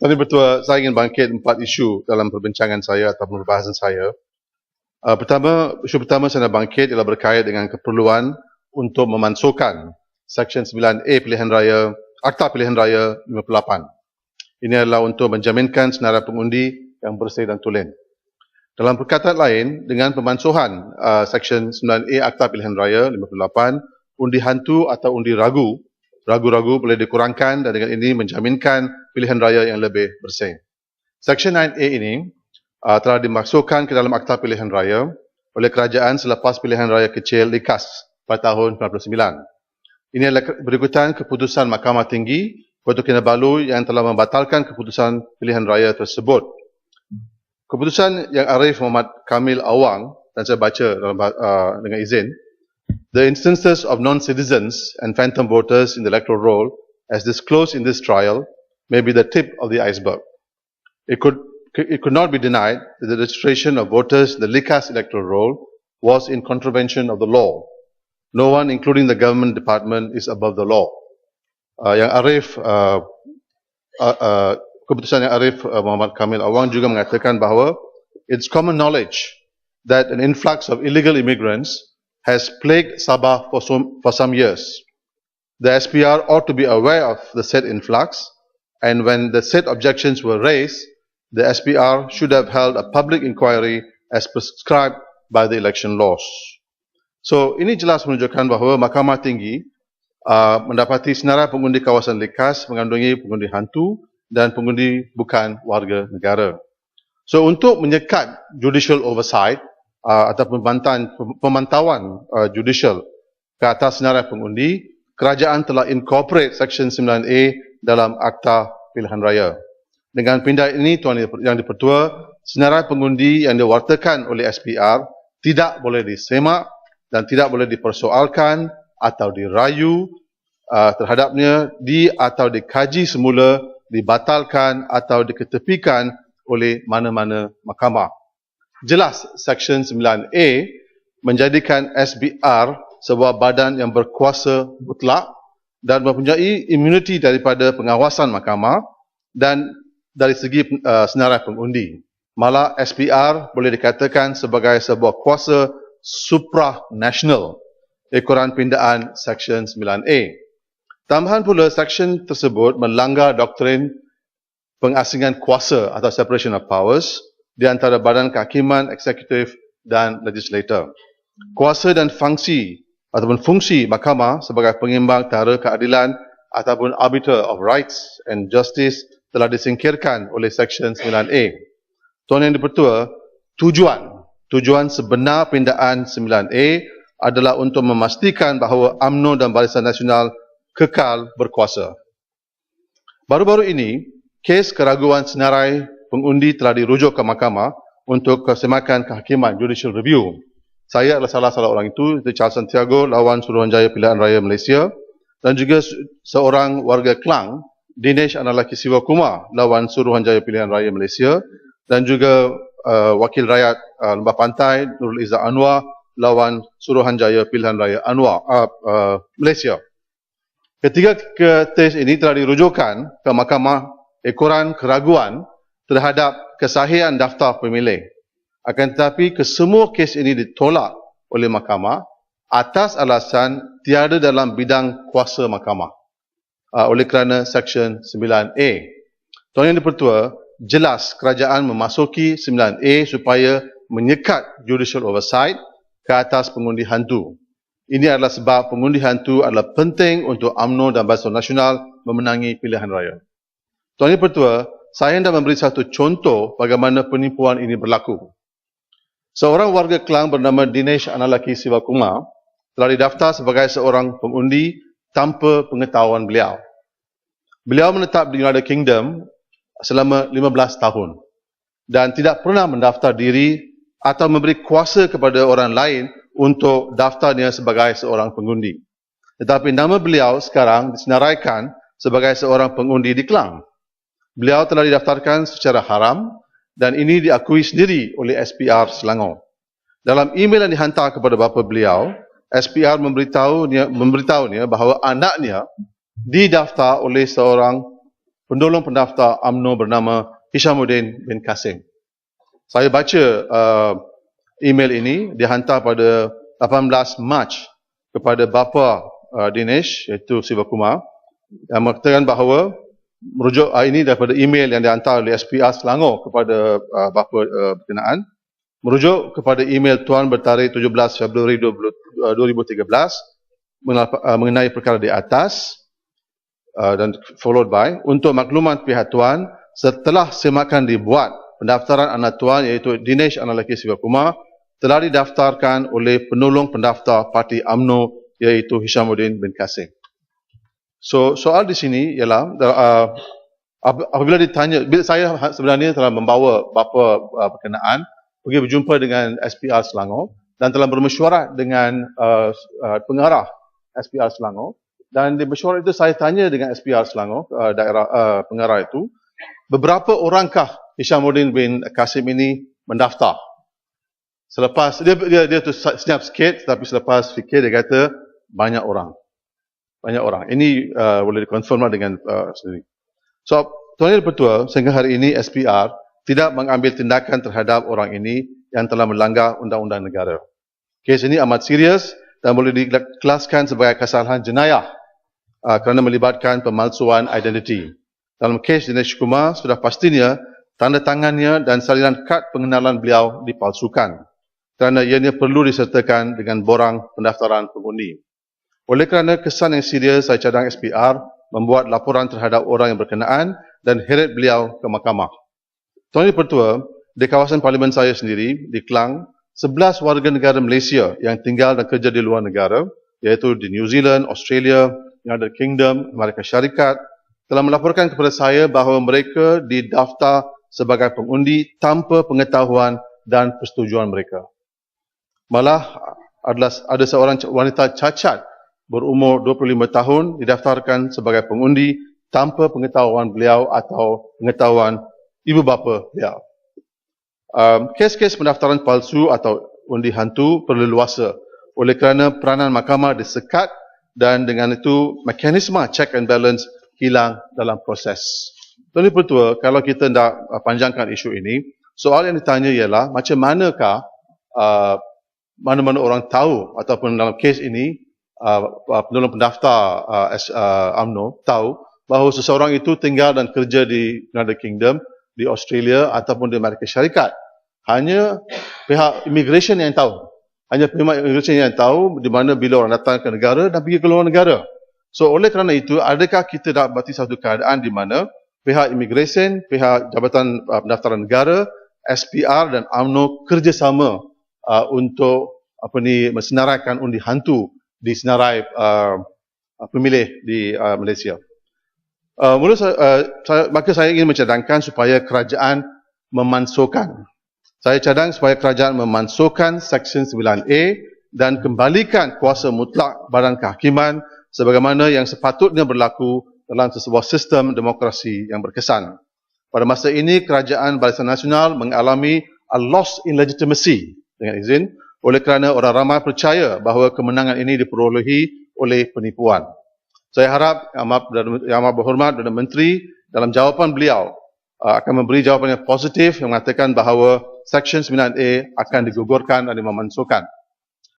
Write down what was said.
Tadi Bertua, saya ingin bangkit 4 isu dalam perbincangan saya atau perbahasan saya. Isu pertama saya nak bangkit ialah berkait dengan keperluan untuk memansuhkan Seksyen 9A Pilihan Raya, Akta Pilihan Raya 58. Ini adalah untuk menjaminkan senarai pengundi yang bersih dan tulen. Dalam perkataan lain, dengan pemansuhan Seksyen 9A Akta Pilihan Raya 58, undi hantu atau undi ragu-ragu boleh dikurangkan dan dengan ini menjaminkan pilihan raya yang lebih bersih. Seksyen 9A ini telah dimasukkan ke dalam Akta Pilihan Raya oleh kerajaan selepas pilihan raya kecil likas pada tahun 1999. Ini adalah berikutan keputusan Mahkamah Tinggi Kota Kinabalu yang telah membatalkan keputusan pilihan raya tersebut. Keputusan Yang Arif Muhammad Kamil Awang, dan saya baca dengan izin, the instances of non-citizens and phantom voters in the electoral roll, as disclosed in this trial, may be the tip of the iceberg. It could not be denied that the registration of voters in the Likas electoral roll was in contravention of the law. No one, including the government department, is above the law. Yang Arif, keputusan Yang Arif Muhammad Kamil Awang juga mengatakan bahawa it's common knowledge that an influx of illegal immigrants has plagued Sabah for some years. The SPR ought to be aware of the said influx, and when the said objections were raised, the SPR should have held a public inquiry as prescribed by the election laws. So, ini jelas menunjukkan bahawa Mahkamah Tinggi mendapati senarai pengundi kawasan likas mengandungi pengundi hantu dan pengundi bukan warga negara. So, untuk menyekat judicial oversight, atau pemantauan judicial ke atas senarai pengundi, kerajaan telah incorporate Seksyen 9A dalam Akta Pilihan Raya. Dengan pindah ini, Tuan Yang Dipertua, senarai pengundi yang diwartakan oleh SPR tidak boleh disemak dan tidak boleh dipersoalkan atau dirayu terhadapnya atau dikaji semula, dibatalkan atau diketepikan oleh mana-mana mahkamah. Jelas Seksyen 9A menjadikan SPR sebuah badan yang berkuasa mutlak dan mempunyai imuniti daripada pengawasan mahkamah dan dari segi senarai pengundi. Malah SPR boleh dikatakan sebagai sebuah kuasa supranational ekoran pindaan Seksyen 9A. Tambahan pula, seksyen tersebut melanggar doktrin pengasingan kuasa atau separation of powers di antara badan kehakiman, eksekutif dan legislator. Kuasa dan fungsi mahkamah sebagai pengimbang antara keadilan ataupun arbiter of rights and justice telah disingkirkan oleh Seksyen 9A. Tuan Yang Dipertua, tujuan sebenar pindaan 9A adalah untuk memastikan bahawa UMNO dan Barisan Nasional kekal berkuasa. Baru-baru ini, kes keraguan senarai pengundi telah dirujuk ke mahkamah untuk kesemakan kehakiman judicial review. Saya adalah salah orang itu Charles Santiago lawan Suruhanjaya Pilihan Raya Malaysia dan juga seorang warga Klang, Dinesh Analaki Siwakuma lawan Suruhanjaya Pilihan Raya Malaysia dan juga wakil rakyat Lembah Pantai Nurul Izzah Anwar lawan Suruhanjaya Pilihan Raya Malaysia. Ketiga kes ini telah dirujukkan ke mahkamah ekoran keraguan terhadap kesahihan daftar pemilih. Akan tetapi, kesemua kes ini ditolak oleh mahkamah atas alasan tiada dalam bidang kuasa mahkamah oleh kerana Seksyen 9A. Tuan Yang Dipertua, jelas kerajaan memasuki 9A supaya menyekat judicial oversight ke atas pengundi hantu. Ini adalah sebab pengundi hantu adalah penting untuk UMNO dan Barisan Nasional memenangi pilihan raya. Tuan Yang Dipertua, saya hendak memberi satu contoh bagaimana penipuan ini berlaku. Seorang warga Klang bernama Dinesh Analaki Siwakuma telah didaftar sebagai seorang pengundi tanpa pengetahuan beliau. Beliau menetap di United Kingdom selama 15 tahun dan tidak pernah mendaftar diri atau memberi kuasa kepada orang lain untuk daftarnya sebagai seorang pengundi. Tetapi nama beliau sekarang disenaraikan sebagai seorang pengundi di Klang. Beliau telah didaftarkan secara haram dan ini diakui sendiri oleh SPR Selangor. Dalam email yang dihantar kepada bapa beliau, SPR memberitahunya bahawa anaknya didaftar oleh seorang penolong pendaftar UMNO bernama Hishamuddin bin Kasim. Saya baca email ini dihantar pada 18 Mac kepada bapa Dinesh, iaitu Sivakumar, yang mengatakan bahawa merujuk ini daripada email yang dihantar oleh SPR Selangor kepada bapa berkenaan, merujuk kepada email Tuan bertarikh 17 Februari 2013 mengenai perkara di atas dan followed by, untuk makluman pihak Tuan, setelah semakan dibuat, pendaftaran anak Tuan iaitu Dinesh anak lelaki Sivakumar telah didaftarkan oleh penolong pendaftar Parti UMNO iaitu Hishamuddin bin Kasim. So soal di sini ialah apabila ditanya, saya sebenarnya telah membawa bapa berkenaan pergi berjumpa dengan SPR Selangor dan telah bermesyuarat dengan pengarah SPR Selangor, dan di mesyuarat itu saya tanya dengan SPR Selangor, daerah pengarah itu, beberapa orangkah Hishamuddin bin Kasim ini mendaftar? Selepas dia tu senyap sikit, tapi selepas fikir dia kata banyak orang. Ini boleh dikonfirmlah dengan sendiri. So, Tuan Yang Pertua, sehingga hari ini SPR tidak mengambil tindakan terhadap orang ini yang telah melanggar undang-undang negara. Kes ini amat serius dan boleh dikelaskan sebagai kesalahan jenayah kerana melibatkan pemalsuan identiti. Dalam kes Dinesh Kumar, sudah pastinya tanda tangannya dan salinan kad pengenalan beliau dipalsukan kerana ianya perlu disertakan dengan borang pendaftaran pengundi. Oleh kerana kesan yang serius, saya cadang SPR membuat laporan terhadap orang yang berkenaan dan heret beliau ke mahkamah. Tuan Yang Pertua, di kawasan parlimen saya sendiri, di Klang, 11 warga negara Malaysia yang tinggal dan kerja di luar negara, iaitu di New Zealand, Australia, United Kingdom, Amerika Syarikat, telah melaporkan kepada saya bahawa mereka didaftar sebagai pengundi tanpa pengetahuan dan persetujuan mereka. Malah ada seorang wanita cacat berumur 25 tahun didaftarkan sebagai pengundi tanpa pengetahuan beliau atau pengetahuan ibu bapa beliau. Kes-kes pendaftaran palsu atau undi hantu perlu luasa oleh kerana peranan mahkamah disekat dan dengan itu mekanisme check and balance hilang dalam proses. Tuan Yang Pertua, kalau kita nak panjangkan isu ini, soal yang ditanya ialah macam manakah mana-mana orang tahu ataupun dalam kes ini penolong pendaftar UMNO tahu bahawa seseorang itu tinggal dan kerja di United Kingdom, di Australia ataupun di Amerika Syarikat. Hanya pihak immigration yang tahu. Hanya pihak immigration yang tahu di mana bila orang datang ke negara dan pergi ke luar negara. So oleh kerana itu, adakah kita dapati satu keadaan di mana pihak immigration, pihak Jabatan Pendaftaran Negara, SPR dan UMNO kerjasama untuk mensenaraikan undi hantu di senarai pemilih di Malaysia. Maka saya ingin mencadangkan supaya kerajaan memansuhkan. Saya cadang supaya kerajaan memansuhkan Seksyen 9A dan kembalikan kuasa mutlak Badan Kehakiman sebagaimana yang sepatutnya berlaku dalam sebuah sistem demokrasi yang berkesan. Pada masa ini, kerajaan Barisan Nasional mengalami a loss in legitimacy, dengan izin, oleh kerana orang ramai percaya bahawa kemenangan ini diperolehi oleh penipuan. Saya harap Yang Amat Berhormat Perdana Menteri dalam jawapan beliau akan memberi jawapan yang positif yang mengatakan bahawa Seksyen 9A akan digugurkan dan dimemansuhkan.